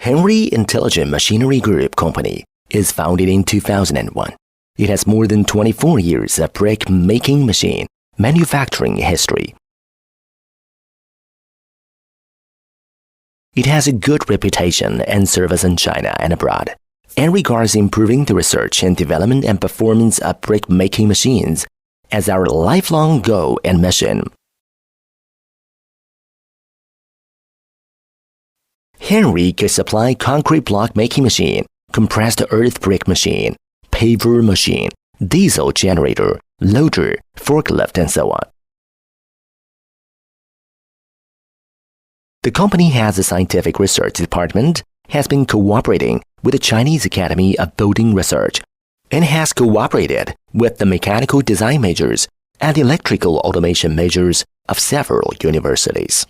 Henry Intelligent Machinery Group Company is founded in 2001. It has more than 24 years of brick-making machine manufacturing history. It has a good reputation and service in China and abroad, and regards improving the research and development and performance of brick-making machines as our lifelong goal and mission. Henry could supply concrete block making machine, compressed earth brick machine, paver machine, diesel generator, loader, forklift, and so on. The company has a scientific research department, has been cooperating with the Chinese Academy of Building Research, and has cooperated with the mechanical design majors and electrical automation majors of several universities.